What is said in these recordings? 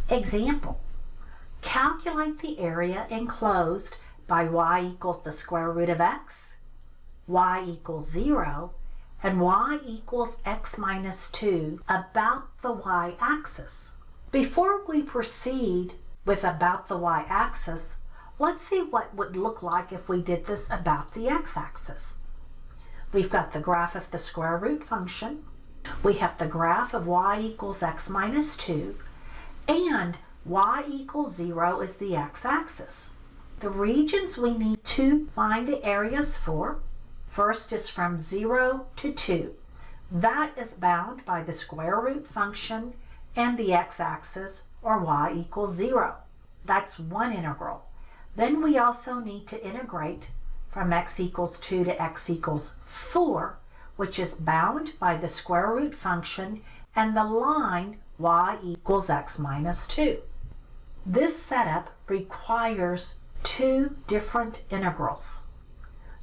Example, calculate the area enclosed by y equals the square root of x, y equals 0, and y equals x minus 2 about the y-axis. Before we proceed with about the y-axis, let's see what would look like if we did this about the x-axis. We've got the graph of the square root function. We have the graph of y equals x minus 2, and y equals 0 is the x-axis. The regions we need to find the areas for, first is from 0 to 2. That is bound by the square root function and the x-axis, or y equals 0. That's one integral. Then we also need to integrate from x equals 2 to x equals 4, which is bound by the square root function and the line y equals x minus 2. This setup requires two different integrals.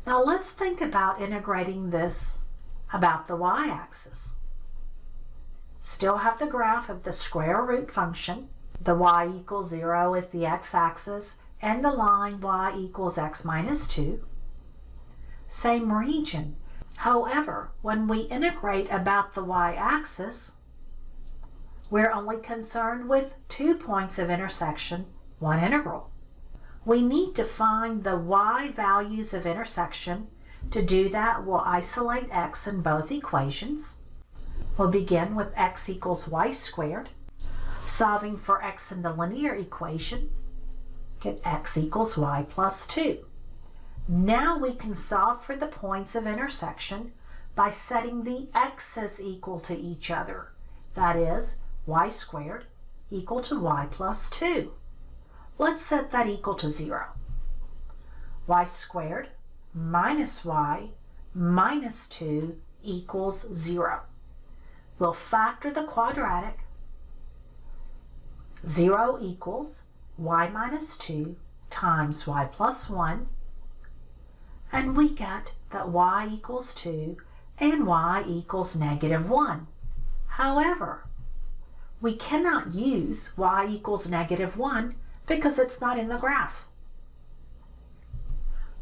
Now let's think about integrating this about the y-axis. Still have the graph of the square root function. The y equals 0 is the x-axis, and the line y equals x minus 2. Same region. However, when we integrate about the y-axis, we're only concerned with 2 points of intersection, one integral. We need to find the y values of intersection. To do that, we'll isolate x in both equations. We'll begin with x equals y squared. Solving for x in the linear equation, get x equals y plus 2. Now we can solve for the points of intersection by setting the x's equal to each other. That is, y squared equal to y plus 2. Let's set that equal to 0. Y squared minus y minus 2 equals 0. We'll factor the quadratic. 0 equals y minus 2 times y plus 1. And we get that y equals 2 and y equals negative 1. However, we cannot use y equals negative 1 because it's not in the graph.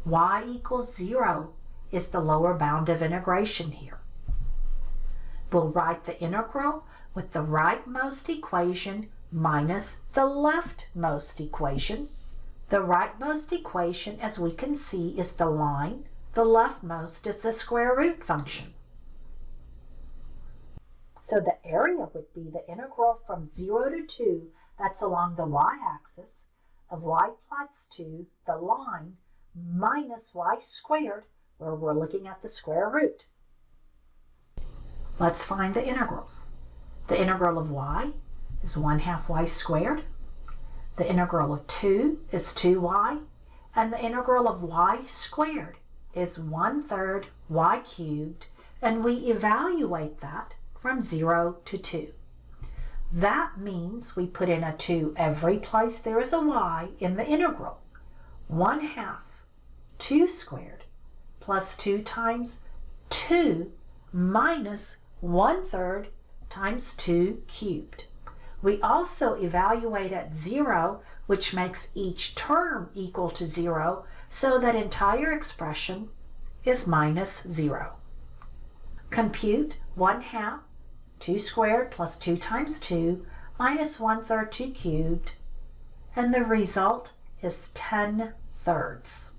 Y equals 0 is the lower bound of integration here. We'll write the integral with the rightmost equation minus the leftmost equation. The rightmost equation, as we can see, is the line. The leftmost is the square root function. So the area would be the integral from 0 to 2, that's along the y-axis, of y plus 2, the line, minus y squared, where we're looking at the square root. Let's find the integrals. The integral of y is 1/2 y squared. The integral of 2 is 2y. And the integral of y squared is 1/3 y cubed. And we evaluate that from 0 to 2. That means we put in a 2 every place there is a y in the integral. 1/2 2 squared plus 2 times 2 minus 1/3 times 2 cubed. We also evaluate at 0, which makes each term equal to 0, so that entire expression is minus 0. Compute 1/2 2 squared plus 2 times 2 minus 1/3 2 cubed, and the result is 10/3.